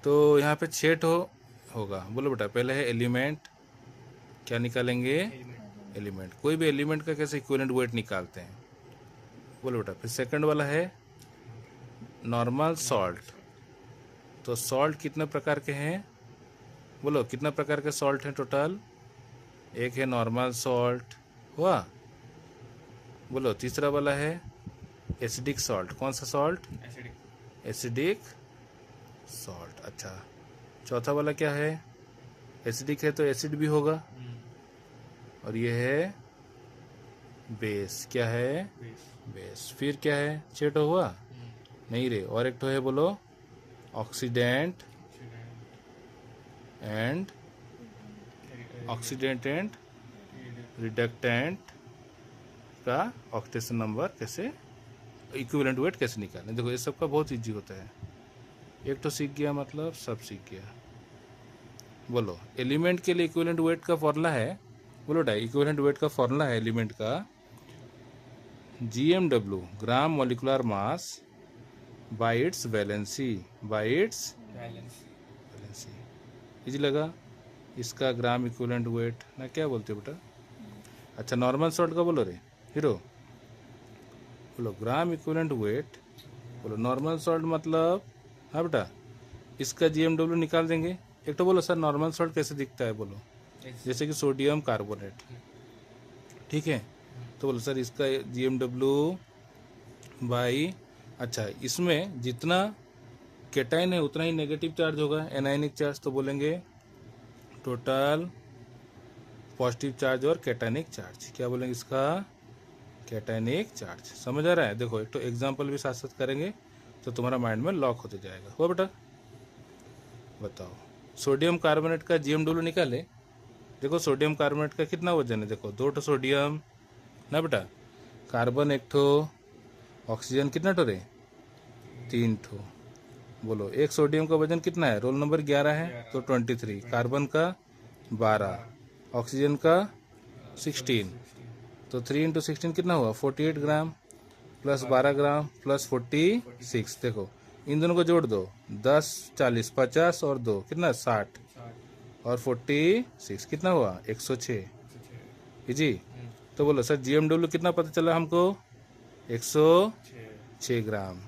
तो यहाँ पे 6 होगा। बोलो बेटा, पहले है एलिमेंट, क्या निकालेंगे? एलिमेंट। कोई भी एलिमेंट का कैसे इक्विवेलेंट वेट निकालते हैं? बोलो बेटा। फिर सेकंड वाला है नॉर्मल सॉल्ट। तो सॉल्ट कितने प्रकार के हैं? बोलो, कितना प्रकार के सॉल्ट हैं टोटल? एक है नॉर्मल सॉल्ट हुआ। बोलो, तीसरा वाला है एसिडिक सॉल्ट। कौन सा सॉल्ट? Acidic salt. अच्छा, चौथा वाला क्या है? एसिडिक है तो एसिड भी होगा। और ये है बेस। क्या है? बेस। फिर क्या है? 6 हुआ नहीं रे, और एक तो है, बोलो, ऑक्सीडेंट एंड रिडक्टेंट का ऑक्टेशन नंबर कैसे, इक्विवेलेंट वेट कैसे निकालें। देखो, ये सब का बहुत इजी होता है। एक तो सीख गया, मतलब सब सीख गया। बोलो, एलिमेंट के लिए इक्विवेलेंट वेट का फॉर्मूला है। बोलो डाई, इक्विवेलेंट वेट का फॉर्मूला है एलिमेंट का GMW, gram molecular mass by its valency. Easy लगा? इसका ग्राम इक्विवेलेंट वेट ना, क्या बोलते हो बेटा? अच्छा, नॉर्मल सॉल्ट का बोलो रे हीरो। बोलो ग्राम इक्विवेलेंट वेट। बोलो नॉर्मल सॉल्ट मतलब, हाँ बेटा, इसका GMW निकाल देंगे। एक तो बोलो सर नॉर्मल सॉल्ट कैसे दिखता है? बोलो, जैसे कि सोडियम कार्बोनेट, ठीक है। तो बोलो सर इसका GMW बाई, अच्छा, इसमें जितना कैटाइन है उतना ही नेगेटिव चार्ज होगा, एनायनिक चार्ज। तो बोलेंगे टोटल पॉजिटिव चार्ज और कैटायनिक चार्ज। क्या बोलेंगे इसका? Cationic charge. समझ आ रहा है? देखो, एक तो एग्जांपल भी साथ साथ करेंगे तो तुम्हारा माइंड में लॉक होते जाएगा। हो बेटा? बताओ, सोडियम कार्बोनेट का GMW निकाले। देखो, सोडियम कार्बोनेट का कितना वजन है? देखो, 2 सोडियम ना बेटा, कार्बन 1, ऑक्सीजन कितना ठो रे? 3। बोलो, एक सोडियम का वजन कितना है? रोल नंबर 11 है तो 23, कार्बन का 12, ऑक्सीजन का 16। तो 3 × 16 कितना हुआ? 48 ग्राम, प्लस 12 ग्राम प्लस 46। देखो, इन दोनों को जोड़ दो, 10 40 50 और 2 कितना? 60 और 46 कितना हुआ? 106। जी। तो बोलो सर GMW कितना पता चला हमको? 106 ग्राम।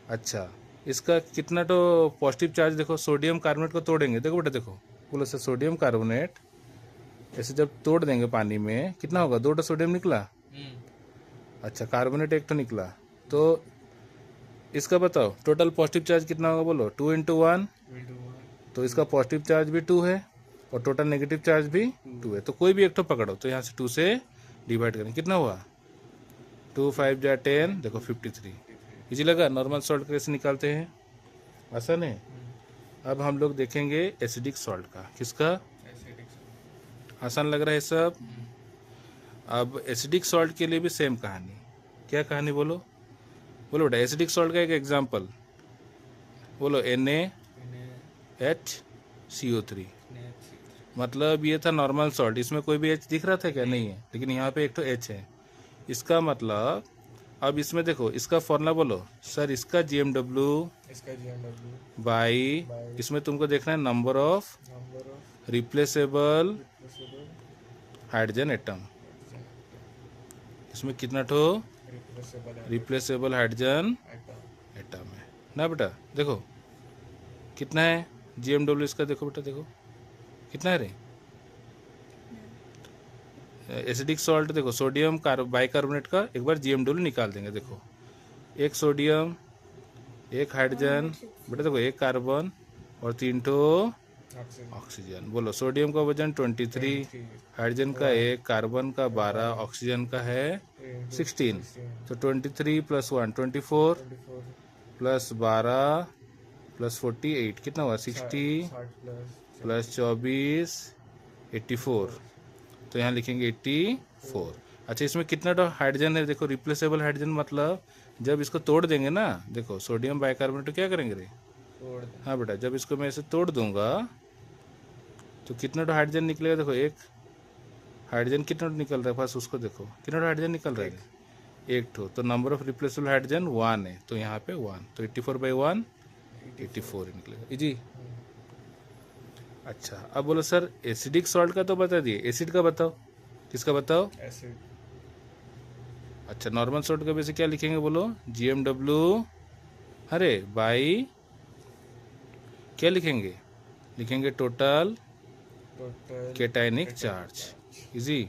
अच्छा, इसका कितना तो पॉजिटिव चार्ज? देखो, सोडियम कार्बोनेट को तोड़ेंगे। देखो बेटा, देखो, बोलो सर सोडियम कार्बोनेट ऐसे जब तोड़ देंगे पानी में, कितना होगा? 2 सोडियम निकला। अच्छा, कार्बोनेट 1 निकला। तो इसका बताओ टोटल पॉजिटिव चार्ज कितना होगा? बोलो, 2 × 1। तो इसका पॉजिटिव चार्ज भी 2 है और टोटल नेगेटिव चार्ज भी 2 है। तो कोई भी एक तो पकड़ो, तो यहाँ से 2 से डिवाइड करें, कितना हुआ? 2 5 जा 10, देखो 53। इजी लगा? नॉर्मल सॉल्ट कैसे निकालते हैं, आसान है। अब हम लोग देखेंगे एसिडिक सॉल्ट का। किसका? आसान लग रहा है सब? अब एसिडिक सॉल्ट के लिए भी सेम कहानी। क्या कहानी? बोलो बोलो बेटा, एसिडिक सॉल्ट का एक एग्जांपल बोलो, NaHCO3। मतलब ये था नॉर्मल सॉल्ट, इसमें कोई भी H दिख रहा था क्या? नहीं है, लेकिन यहाँ पे एक तो H है। इसका मतलब, अब इसमें देखो, इसका फॉर्मूला बोलो सर। इसका GMW बाई, इसमें तुमको देखना है number of replaceable hydrogen atom. इसमें कितना ठो रिप्लेसेबल हाइड्रोजन एटम है ना बेटा? देखो कितना है GMW इसका। देखो बेटा, देखो कितना है रे? एसिडिक सॉल्ट देखो, सोडियम बाइकार्बोनेट का एक बार GMW निकाल देंगे। देखो, एक सोडियम, एक हाइड्रोजन बेटा, देखो एक कार्बन और 3 ठो ऑक्सीजन। बोलो, सोडियम का वजन 23, हाइड्रोजन का 1, कार्बन का 12, ऑक्सीजन का है 16। तो 23 + 1 24 प्लस 12 प्लस 48 कितना हुआ? 60 प्लस 24 84। तो यहाँ लिखेंगे 84। अच्छा, इसमें कितना तो हाइड्रोजन है? देखो, रिप्लेसेबल हाइड्रोजन मतलब जब इसको तोड़ देंगे ना, देखो सोडियम बाइकार्बोनेट क्या करेंगे रे? हाँ बेटा, जब इसको मैं ऐसे तोड़ दूंगा तो कितना तो हाइड्रोजन निकलेगा? देखो, एक हाइड्रोजन कितना निकल रहा है? बस उसको देखो, कितना हाइड्रोजन निकल रहा है? 1 ठो। तो नंबर ऑफ रिप्लेसेबल हाइड्रोजन 1 है, तो यहाँ पे 1, तो 84/1 84 निकलेगा। जी। अच्छा अब बोलो सर एसिडिक सॉल्ट का तो बता दिए, एसिड का बताओ, किसका बताओ? एसिड। अच्छा नॉर्मल सॉल्ट का वैसे क्या लिखेंगे बोलो? GMW अरे बाई क्या लिखेंगे? लिखेंगे total cationic charge. Easy,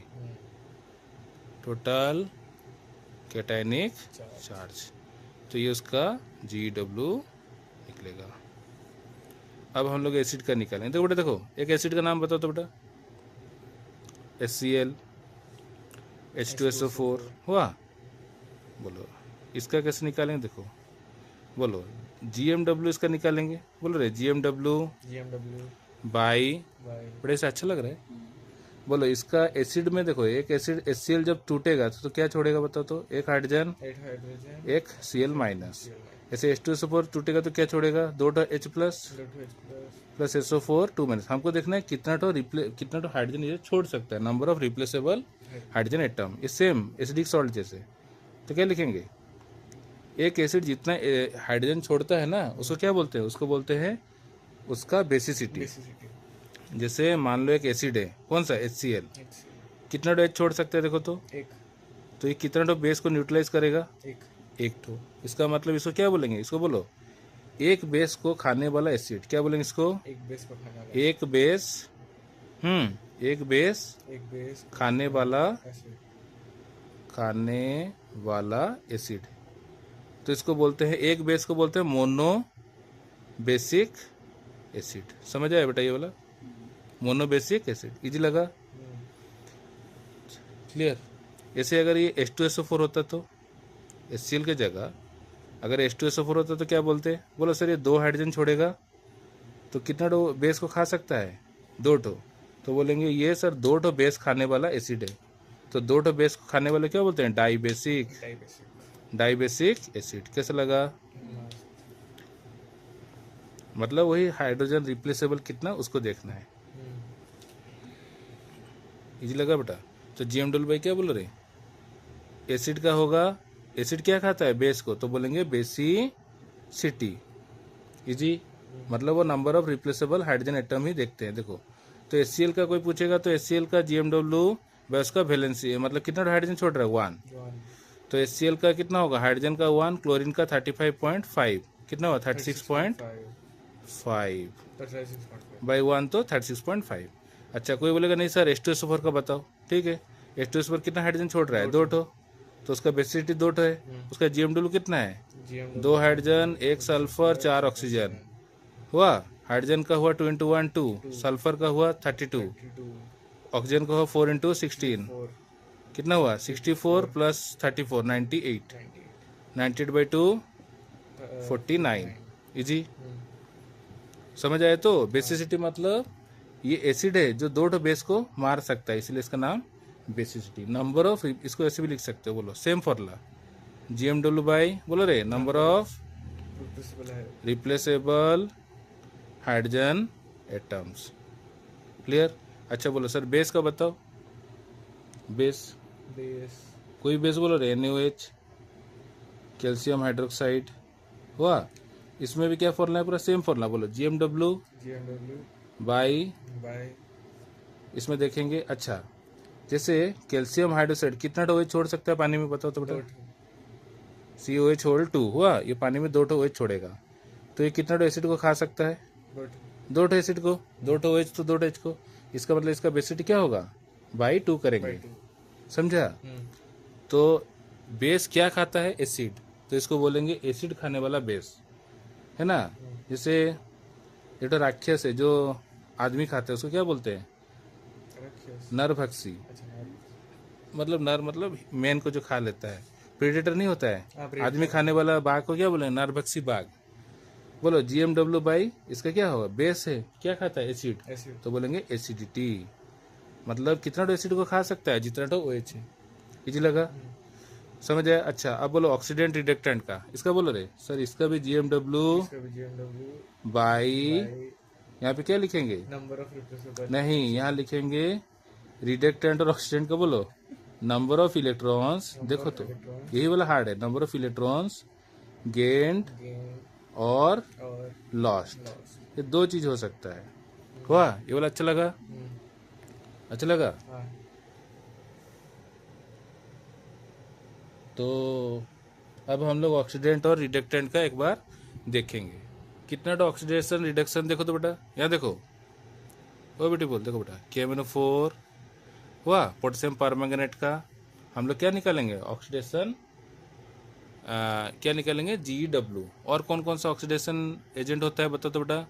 total cationic charge, तो ये उसका GW निकलेगा। अब हम लोग एसिड का निकालेंगे। तो बेटा देखो एक एसिड का नाम बताओ तो बेटा। HCl, H2SO4 हुआ। बोलो इसका कैसे निकालेंगे? देखो बोलो GMW इसका निकालेंगे, बोलो रे GMW बाई, बड़े से अच्छा लग रहा है। बोलो इसका एसिड में देखो, एक एसिड HCl जब टूटेगा तो क्या छोड़ेगा बताओ तो? एक हाइड्रोजन, एक Cl माइनस। ऐसे H2SO4 टूटेगा तो क्या छोड़ेगा? 2 H प्लस SO4 2 माइनस। हमको देखना है कितना तो हाइड्रोजन ये छोड़ सकता है, number of replaceable hydrogen atom. ये सेम एसिडिक सॉल्ट जैसे। तो क्या लिखेंगे? एक एसिड जितना हाइड्रोजन छोड़ता है ना उसको क्या बोलते हैं? उसको बोलते हैं उसका बेसिसिटी। जैसे मान लो एक एसिड है, कौन सा? HCl, कितना डो H छोड़ सकते हैं देखो तो? एक। तो ये कितना डो बेस को न्यूट्रलाइज करेगा? एक तो इसका मतलब इसको क्या बोलेंगे? इसको बोलो एक बेस को खाने वाला एसिड। क्या बोलेंगे इसको? एक बेस को खाने वाला एक बेस खाने वाला एसिड। तो इसको बोलते हैं, एक बेस को बोलते हैं मोनो बेसिक एसिड। समझ आया बेटा ये वाला? Mono basic acid. इजी लगा? क्लियर? ऐसे अगर ये H2SO4 होता तो HCl के जगह अगर H2SO4 होता तो क्या बोलते? बोलो सर ये 2 हाइड्रोजन छोड़ेगा तो कितना डो बेस को खा सकता है? 2 ठो। तो बोलेंगे ये सर 2 ठो बेस खाने वाला एसिड है। तो 2 ठो बेस को खाने वाले क्या बोलते हैं? Dibasic acid. कैसा लगा? मतलब वही हाइड्रोजन रिप्लेसेबल कितना उसको देखना है। इजी लगा बेटा? तो GMW भाई क्या बोल रहे? एसिड का होगा, एसिड क्या खाता है? बेस को, तो बोलेंगे बेसिसिटी। इजी, मतलब वो number of replaceable hydrogen atom ही देखते हैं। देखो तो HCl का कोई पूछेगा तो HCl का GMW वह उसका वैलेंसी है, मतलब कितना हाइड्रोजन छोड़ रहा है? 1। तो HCl का कितना होगा? हाइड्रोजन का 1, क्लोरीन का 35.5, कितना हुआ? 36.5 बाई 1 तो 36.5। अच्छा कोई बोलेगा नहीं सर H2SO4 का बताओ। ठीक है, H2SO4 कितना हाइड्रोजन छोड़ रहा है? 2 ठो। तो उसका बेसिसिटी 2 ठो है। उसका GMW कितना है? 2 हाइड्रोजन, 1 सल्फर, 4 ऑक्सीजन हुआ। हाइड्रोजन का हुआ 2 × 1 2, सल्फर का हुआ 32, ऑक्सीजन का हुआ 4 × 16, कितना हुआ? 64 प्लस 34 98, 98/2 49। इजी, समझ आए? तो बेसिसिटी मतलब ये एसिड है जो 2 ठो बेस को मार सकता है, इसलिए इसका नाम बेसिसिटी। नंबर ऑफ, इसको ऐसे भी लिख सकते हो, बोलो सेम फॉर्मूला GMW बाई, बोलो रे, number of replaceable hydrogen atoms. Clear? अच्छा बोलो सर बेस का बताओ। बेस कोई बेस बोलो रे, NaOH, कैल्शियम हाइड्रोक्साइड हुआ। इसमें भी क्या फॉर्मूला है? पूरा सेम फॉर्मूला। बोलो GMW बाई, इसमें देखेंगे। अच्छा जैसे कैल्शियम हाइड्रोक्साइड कितना टो OH छोड़ सकता है पानी में बताओ तो बेटा? COH होल 2 हुआ, ये पानी में 2 टो OH छोड़ेगा। तो ये कितना टो एसिड को खा सकता है? 2 टो एसिड को, 2 टो OH तो 2 टो H को। इसका मतलब इसका बेसिसिटी क्या होगा? बाई 2 करेंगे। समझा? तो बेस क्या खाता है? एसिड। तो इसको बोलेंगे एसिड खाने वाला बेस, है ना? जैसे ये तो राक्षस है जो आदमी खाते हैं, उसको क्या बोलते हैं? नरभक्षी। मतलब नर मतलब मैन को जो खा लेता है, प्रेडेटर नहीं होता है। आदमी खाने वाला बाघ को क्या बोले? नरभक्षी बाघ। बोलो GMW बाई, इसका क्या होगा? बेस है, क्या खाता है? एसिड। तो बोलेंगे एसिडिटी, मतलब कितना टो एसिड को खा सकता है? जितना टो OH है। इजी लगा? समझ आया? अच्छा अब बोलो ऑक्सीडेंट रिडक्टेंट का, इसका बोलो रे सर। इसका भी GMW बाई, यहाँ पे क्या लिखेंगे? नंबर ऑफ रिप्लेसेबल नहीं, यहाँ लिखेंगे रिडक्टेंट और ऑक्सीडेंट का बोलो नंबर ऑफ इलेक्ट्रॉन्स। देखो तो यही वाला हार्ड है, नंबर ऑफ इलेक्ट्रॉन्स गेन्ड और लॉस्ट। ये 2 चीज हो सकता है। हुआ? ये वाला अच्छा लगा? अच्छा लगा? हाँ तो अब हम लोग ऑक्सीडेंट और रिडक्टेंट का एक बार देखेंगे। कितना ऑक्सीडेशन रिडक्शन देखो तो बेटा, यहाँ देखो, ओ बेटी बोल, देखो बेटा, KMnO4 हुआ, पोटेशियम परमैंगनेट का हम लोग क्या निकालेंगे, ऑक्सीडेशन क्या निकालेंगे, GW। और कौन कौन सा ऑक्सीडेशन एजेंट होता है बताओ तो बेटा?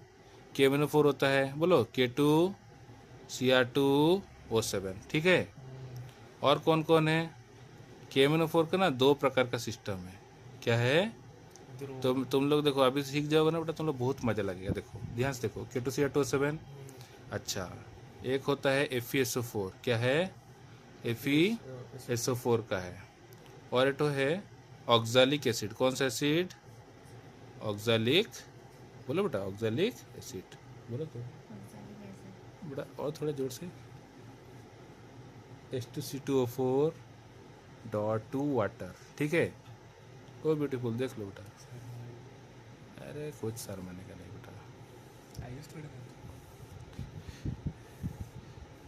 KMnO4 होता है, बोलो, K2Cr2O7, ठीक है। और कौन कौन है? KMnO4 का ना 2 प्रकार का सिस्टम है। क्या है? तुम लोग देखो, अभी सीख जाओगे ना बेटा, तुम लोग बहुत मजा लगेगा। देखो ध्यान से देखो, K2Cr2O7, अच्छा, एक होता है FeSO4, क्या है, FeSO4 का है। और एक है ऑक्जालिक एसिड, कौन सा एसिड, ऑक्जालिक, बोलो बेटा, ऑक्जालिक एसिड, बोलो तो बेटा, और थोड़ा जोर से, H2C2O4 डॉट 2 वाटर, ठीक है। ओ ब्यूटीफुल, देख लो बेटा, अरे कुछ शर्माने का नहीं बेटा।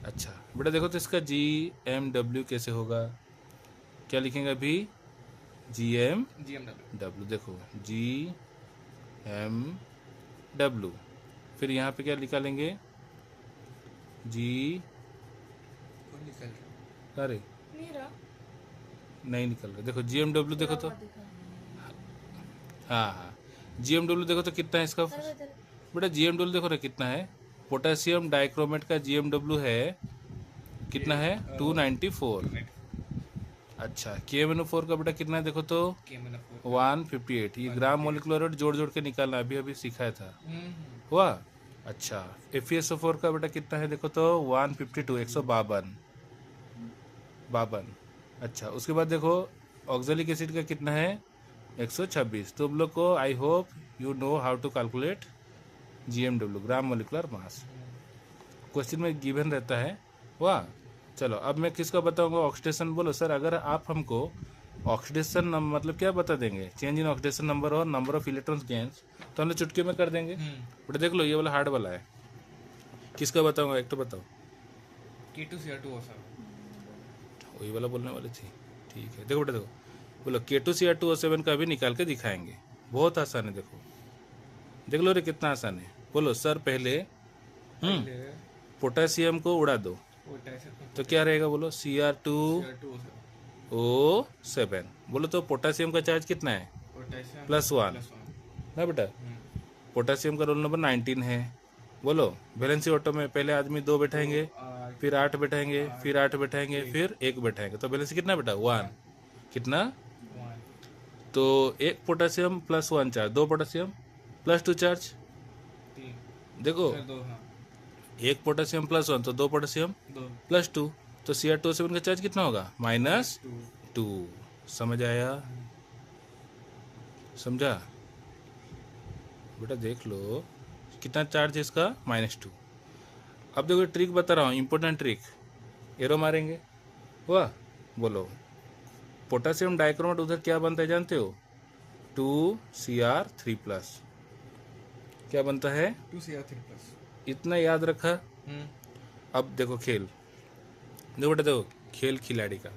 अच्छा बेटा देखो तो इसका GMW कैसे होगा, क्या लिखेंगे अभी, GMW, देखो GMW, फिर यहाँ पे क्या निकालेंगे, अरे नहीं निकल रहा, देखो GMW देखो तो, हाँ, GMW देखो तो कितना है इसका बेटा, GMW देखो ना कितना है, पोटेशियम डाइक्रोमेट का GMW है कितना है, 294। अच्छा, KMnO4 का बेटा कितना है देखो तो, 158। ये ग्राम मोलिकुलर वेट जोड़ जोड़ के निकालना, अभी अभी सिखाया था, हुआ। अच्छा, FeSO4 का बेटा कितना है देखो तो, 152, 152। अच्छा, उसके बाद देखो ऑक्जेलिक एसिड का कितना है, 126। तुम लोग को I hope you know how to calculate GMW, gram molecular mass, question में गिवन रहता है, वाह। चलो अब मैं किसका बताऊंगा, ऑक्सीडेशन। बोलो सर, अगर आप हमको ऑक्सीडेशन मतलब क्या बता देंगे, चेंज इन ऑक्सीडेशन नंबर और नंबर ऑफ इलेक्ट्रॉन्स गेन्स, तो हम लोग चुटकी में कर देंगे। बट देख लो ये वाला हार्ड वाला है, किसका बताऊंगा, एक तो बताओ, K2Cr2O7, वही वाला बोलने वाली थी, ठीक है। देखो बेटा देखो, बोलो K2Cr2O7 का भी निकाल के दिखाएंगे, बहुत आसान है, देखो देख लो रे कितना आसान है। बोलो सर पहले पोटेशियम को उड़ा दो, तो क्या रहेगा, बोलो Cr2O7। बोलो तो पोटेशियम का चार्ज कितना है, +1 ना बेटा, पोटेशियम का रोल नंबर 19 है। बोलो वैलेंसी ऑटो में पहले आदमी 2 बैठाएंगे, फिर 8 बैठाएंगे, फिर 8 बैठाएंगे, फिर 1 बैठाएंगे, तो वैलेंसी कितना बेटा, 1, कितना, तो 1 पोटेशियम +1 चार्ज, 2 पोटेशियम +2 चार्ज, देखो 1 पोटेशियम +1 तो 2 पोटेशियम +2, तो Cr2O7 का चार्ज कितना होगा, -2। समझ आया, समझा बेटा, देख लो कितना चार्ज है इसका, -2। अब देखो ट्रिक बता रहा हूँ, इंपॉर्टेंट ट्रिक, एरो मारेंगे, वाह। बोलो पोटेशियम डाइक्रोमेट उधर क्या बनता है जानते हो, 2Cr3+, क्या बनता है, 2Cr3+, इतना याद रखा। अब देखो खेल, देखो बेटा देखो, खेल खिलाड़ी का।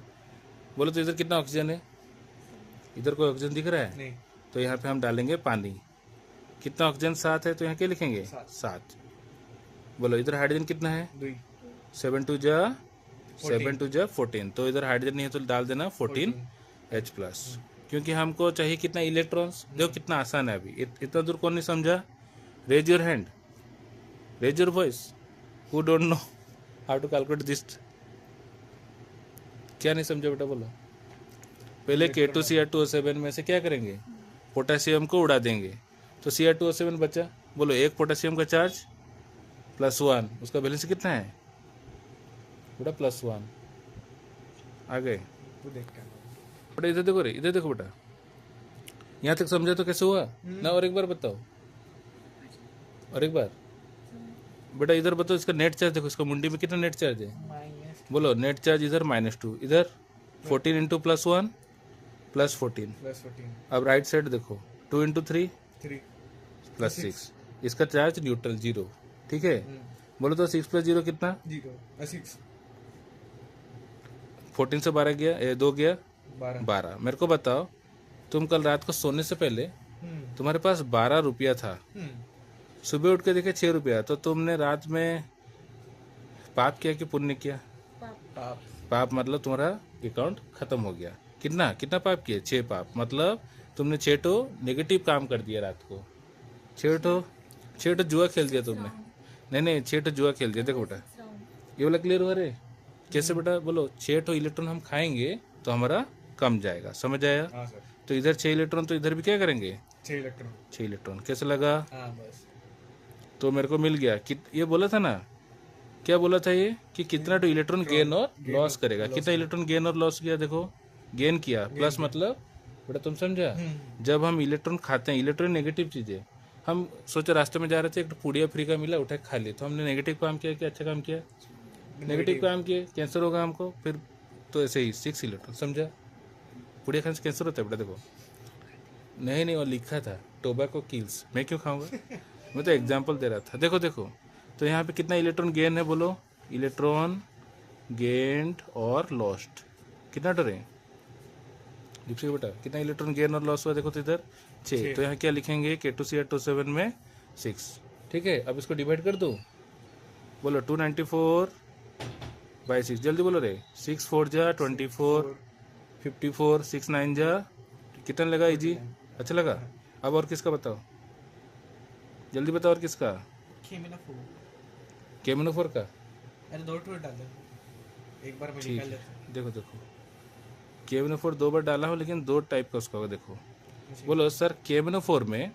बोलो तो इधर कितना ऑक्सीजन है, इधर कोई ऑक्सीजन दिख रहा है नहीं, तो यहाँ पे हम डालेंगे पानी, कितना ऑक्सीजन 7 है, तो यहाँ क्या लिखेंगे, 7। बोलो इधर हाइड्रोजन कितना है, 7 2 जा 14, तो इधर हाइड्रोजन नहीं है तो डाल देना 14H+, क्योंकि हमको चाहिए कितना, इलेक्ट्रॉन्स। देखो कितना आसान है, अभी इतना दूर कौन नहीं समझा, raise your hand, raise your voice, who don't know how to calculate this, क्या नहीं समझा बेटा, बोलो। पहले K2Cr2O7 में से क्या करेंगे, पोटेशियम को उड़ा देंगे, तो Cr2O7 बचा। बोलो 1 पोटेशियम का चार्ज +1, उसका बैलेंस कितना है बेटा, +1। आ गए बेटा, इधर देखो रे, इधर देखो बेटा, यहाँ तक समझा तो कैसे हुआ ना, और एक बार बताओ, और एक बार बेटा इधर बताओ, इसका नेट चार्ज देखो, इसका मुंडी में कितना नेट चार्ज है, बोलो नेट चार्ज इधर -2, इधर 14 × +1 +14। अब राइट साइड देखो, 2 × 3 +6, इसका चार्ज न्यूट्रल 0, ठीक है। बोलो तो 6 + 0 कितना? 0 6 14 से 12 गया, 2 गया 12 12। मेरे को बताओ, तुम कल रात को सोने से पहले तुम्हारे पास 12 रुपया था, सुबह उठ के देखे 6 रुपया, तो तुमने रात में पाप किया कि पुण्य किया? पाप पाप मतलब तुम्हारा अकाउंट खत्म हो गया। कितना कितना पाप किए? 6 पाप, मतलब तुमने 6 तो नेगेटिव काम कर दिया रात को। 6 तो जुआ खेल दिया तुमने। नहीं 6 तो जुआ खेल दिया। देखो बेटा, ये वाला क्लियर हुआ रे? कैसे बेटा? बोलो 6 तो इलेक्ट्रॉन हम खाएंगे तो हमारा कम जाएगा, समझ आया? हाँ सर तो इधर 6 इलेक्ट्रॉन, तो इधर भी क्या करेंगे? 6 इलेक्ट्रॉन 6 इलेक्ट्रॉन। कैसे लगा? हाँ बस तो मेरे को मिल गया कि ये बोला था ना, क्या बोला था ये कि कितना तो इलेक्ट्रॉन गेन और लॉस करेगा। कितना इलेक्ट्रॉन गेन और लॉस किया? देखो, गेन किया, प्लस मतलब बेटा तुम समझा? जब हम इलेक्ट्रॉन खाते हैं, इलेक्ट्रॉन नेगेटिव चीज है। हम सोचे रास्ते में जा रहे थे, एक पुड़िया फ्री का मिला, उठा के खा लिया, तो हमने नेगेटिव काम किया कि अच्छा काम किया? नेगेटिव काम किए, कैंसर होगा हमको फिर। तो ऐसे ही 6 इलेक्ट्रॉन, समझा? पुड़िया खाने से कैंसर होता है बेटा? देखो, नहीं और लिखा था टोबैको किल्स, मैं क्यों खाऊंगा? मैं तो एग्जाम्पल दे रहा था। देखो देखो, तो यहाँ पे कितना इलेक्ट्रॉन गेन है? बोलो, इलेक्ट्रॉन गेन्ड और लॉस्ट कितना डर है दीपसी बेटा? कितना इलेक्ट्रॉन गेन और लॉस हुआ? देखो तो इधर 6। तो यहाँ क्या लिखेंगे? K2Cr27 में 6। ठीक है, अब इसको डिवाइड कर दो। बोलो 294/6, जल्दी बोलो रे। 6 4 जा 24, 54, 6 9 जा कितना लगा? इजी, अच्छा लगा? अब और किसका बताओ, जल्दी बताओ और किसका? K-4 का। अरे 2 टू डाल दे, एक बार में ठीक निकाल है, लेते देखो देखो, K-4 2 बार डाला हो, लेकिन 2 टाइप का उसका होगा। देखो बोलो सर, K-4 में,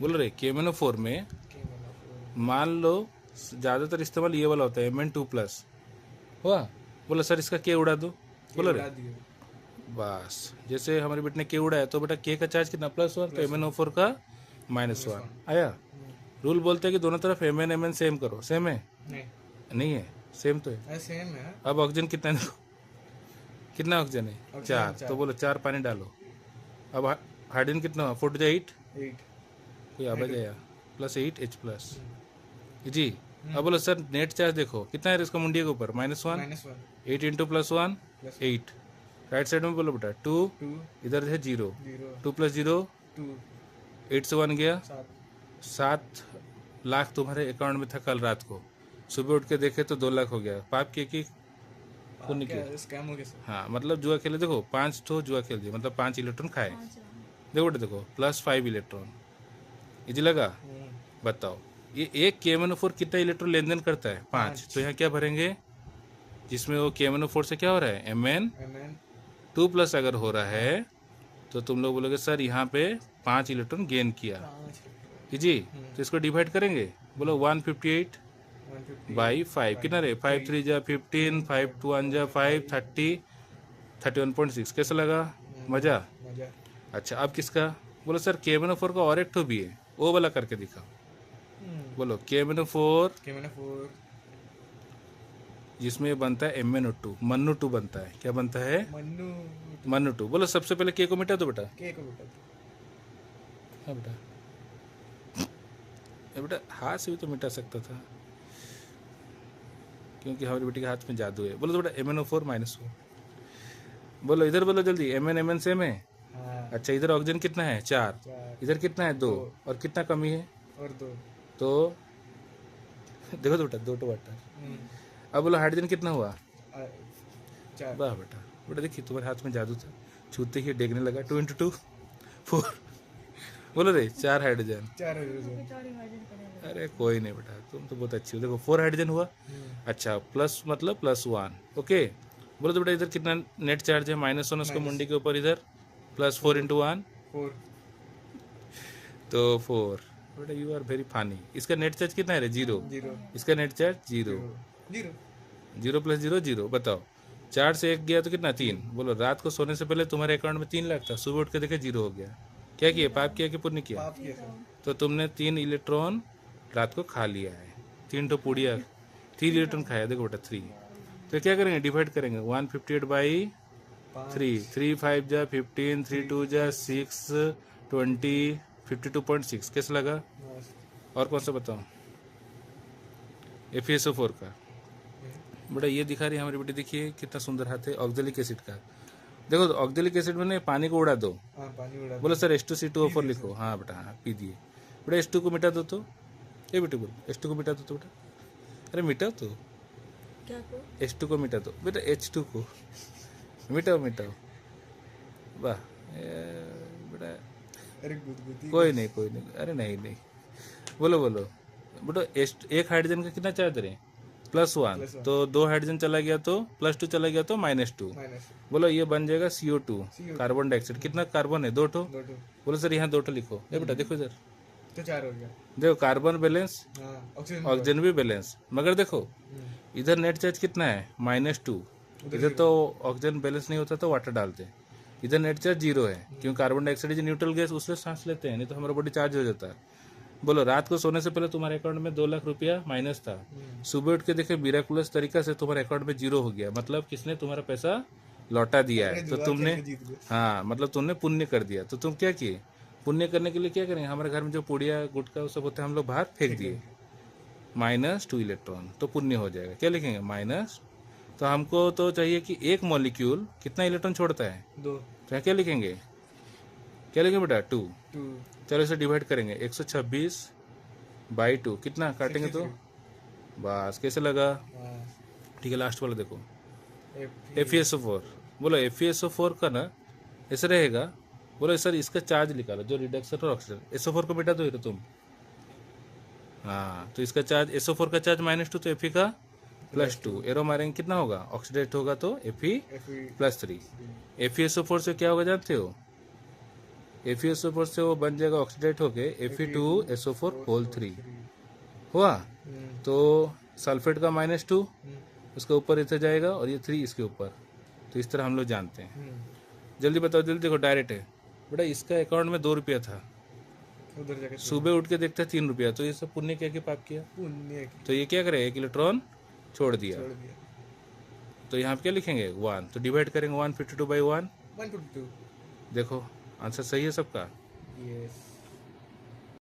बोलो रे, K-4 में मान लो ज़्यादातर इस्तेमाल ये वाला होता है, Mn2+ हुआ। बोलो सर इसका K उड़ा दो, बोलो रे। बस, जैसे हमारे बेटे ने K उड़ाया, तो बेटा K का चार्ज कितना? +1, तो MnO4 का -1 आया। रूल बोलते हैं कि दोनों तरफ Mn Mn सेम करो। सेम है? नहीं है, सेम तो है। सेम है। अब ऑक्सीजन कितना है? देखो, कितना ऑक्सीजन है? 4। तो बोलो 4 पानी डालो। अब हाइड्रोजन कितना हुआ? 4 to the 8, 8 कोई आवाज आया? +8 H+। जी। अब बोलो सर नेट चार्ज देखो कितना है इसका मुंडिया के ऊपर? -1। 8 × +1 8। राइट साइड में बोलो बेटा 2, इधर है 0, 2 + 0 2 8 से 1 गया 7 7 लाख तुम्हारे अकाउंट में था कल रात को। सुबह उठ के देखे तो 2 लाख हो गया। पाप किए कि पुण्य किए? स्कैम हो गया सर। हाँ, मतलब जुआ खेले। देखो 5 तो जुआ खेल दिया, मतलब 5 इलेक्ट्रॉन खाए। देखो बेटा, देखो +5 इलेक्ट्रॉन। इजी लगा? बताओ, ये एक K-4 कितना इलेक्ट्रॉन लेन देन करता है? 5। तो यहाँ क्या भरेंगे? जिसमें वो K-4 से क्या हो रहा है? Mn2+ अगर हो रहा है तो तुम लोग बोलोगे सर यहाँ पे 5 इलेक्ट्रॉन गेन किया। जी, तो इसको डिवाइड करेंगे। बोलो 158/5 कितना रे? 5 3 जा 15, 5 2 1 जा 5, 30, 31.6। कैसा लगा? मजा? अच्छा, अब किसका? बोलो सर K-4 का और एक ठो भी है, वो वाला करके दिखाओ। बोलो K-4 जिसमें बनता है MnO2, MnO2 बनता है। क्या बनता है? MnO2। बोलो सबसे पहले K को मिटा दो बेटा। हाँ बेटा, ये बेटा हाथ से भी तो मिटा सकता था, क्योंकि हमारी बेटी के हाथ में जादू है। बोलो तो बेटा MnO4 -4। बोलो इधर, बोलो जल्दी। Mn सेम है? अच्छा, इधर ऑक्सीजन कितना है? 4। इधर कितना है? 2। और कितना कमी है? और 2। तो देखो तो बेटा 2 तो वाटर। अब बोलो हाइड्रोजन कितना हुआ? 4। वाह बेटा, बेटा देखिए तुम्हारे हाथ में जादू था, छूते ही डेगने लगा। 2 × 2 4। बोलो रे 4 हाइड्रोजन। अरे कोई नहीं बेटा, तुम तो बहुत अच्छी हो। देखो 4 हाइड्रोजन हुआ। अच्छा, प्लस मतलब +1। ओके, बोलो तो बेटा इधर कितना नेट चार्ज है? -1 उसको मुंडी के ऊपर, इधर +4 × 1 4 तो 4। बेटा यू आर वेरी फानी। इसका नेट चार्ज कितना है रे? 0। इसका नेट चार्ज 0। 0 + 0 0। बताओ 4 से 1 गया तो कितना? 3। बोलो रात को सोने से पहले तुम्हारे अकाउंट में 3 लाख था, सुबह उठ के देखे 0 हो गया। क्या किया? पाप किया कि पुण्य किया? तो तुमने 3 इलेक्ट्रॉन रात को खा लिया है। 3 तो पुड़िया, 3 इलेक्ट्रॉन खाया। देखो बेटा 3। तो क्या करेंगे? डिवाइड करेंगे 158/3। 3 5 जा 15, 3 2 जा 6, 20, 52.6। कैसा लगा? और कौन सा बताओ? FeSO4 का। बेटा ये दिखा रही है हमारी बेटी, देखिए कितना सुंदर हाथ है ऑक्जेलिक एसिड का। देखो तो ऑक्जेलिक एसिड में पानी को उड़ा दो, हाँ पानी उड़ा बोलो सर H2CO4 पी दिए लिखो। हाँ बेटा हाँ पी दिए। बेटा H2 को मिटा दो तो, ये बेटे बोल H2 को मिटा दो तो बेटा, अरे मिटाओ तो, क्या को? H2 को मिटा दो बेटा, H2 को मिटाओ मिटाओ। वाह बेटा, अरे गुदगुदी कोई नहीं कोई नहीं, अरे नहीं नहीं, बोलो बोलो बेटा। एक हाइड्रोजन का कितना चार्ज रहे, +1, तो 2 हाइड्रोजन चला गया तो +2 चला गया तो -2। माइनस बोलो ये बन जाएगा CO2, कार्बन डाइऑक्साइड। कितना कार्बन है, 2 ठो। 2 2 बोलो सर यहाँ 2 ठो लिखो। ये बेटा देखो इधर, तो 4 हो गया। देखो कार्बन बैलेंस, हाँ ऑक्सीजन ऑक्सीजन भी बैलेंस, मगर देखो इधर नेट चार्ज कितना है, -2। इधर तो ऑक्सीजन बैलेंस नहीं होता तो वाटर डालते हैं, इधर नेट चार्ज 0 है, क्योंकि carbon dioxide is neutral gas, उससे सांस लेते हैं, नहीं तो हमारा बॉडी चार्ज हो जाता है। बोलो रात को सोने से पहले तुम्हारे अकाउंट में 2 लाख रुपया माइनस था, सुबह उठ के देखे मिराकुलस तरीका से तुम्हारे अकाउंट में 0 हो गया, मतलब किसने तुम्हारा पैसा लौटा दिया है, तो तुमने, जीत गए। हाँ मतलब तुमने पुण्य कर दिया। तो तुम क्या किए, पुण्य करने के लिए क्या करेंगे, हमारे घर में जो पुड़िया गुटखा वो सब होता है हम लोग बाहर फेंक दिए, -2 इलेक्ट्रॉन, तो पुण्य हो जाएगा। क्या लिखेंगे, माइनस, तो हमको तो चाहिए कि एक मॉलिक्यूल कितना इलेक्ट्रॉन छोड़ता है, 2 तो क्या लिखेंगे, क्या लिखेंगे बेटा 2। 2 चलो इसे डिवाइड करेंगे, 126/2 कितना काटेंगे तो, बस कैसे लगा। ठीक है लास्ट वाला देखो, FeSO4। बोलो FeSO4 का ना ऐसे रहेगा, बोलो सर इसका चार्ज निकालो, जो रिडक्शन और ऑक्सीजन, SO4 को मिटा दो ये तो तुम। हाँ तो इसका चार्ज, SO4 का चार्ज -2 तो Fe का +2, एरो मारेंगे कितना होगा, ऑक्सीडेट होगा तो Fe +3। FeSO4 से क्या होगा जानते हो, FeSO4 से वो बन जाएगा ऑक्सीडेट होके Fe2SO4 हुआ। तो सल्फेट का -2 उसके ऊपर इधर जाएगा और ये 3 इसके ऊपर, तो इस तरह हम लोग जानते हैं। जल्दी बताओ, जल्दी देखो, डायरेक्ट है बेटा। इसका अकाउंट में 2 रुपया था, उधर जाके सुबह उठ के देखता है 3 रुपया, तो ये सब पुण्य क्या कि पाप किया, पुण्य तो ये क्या करे, 1 इलेक्ट्रॉन छोड़ दिया। छोड़ दिया। तो यहाँ पे क्या लिखेंगे 1, तो डिवाइड करेंगे 152/1। 152 देखो आंसर सही है सबका। यस।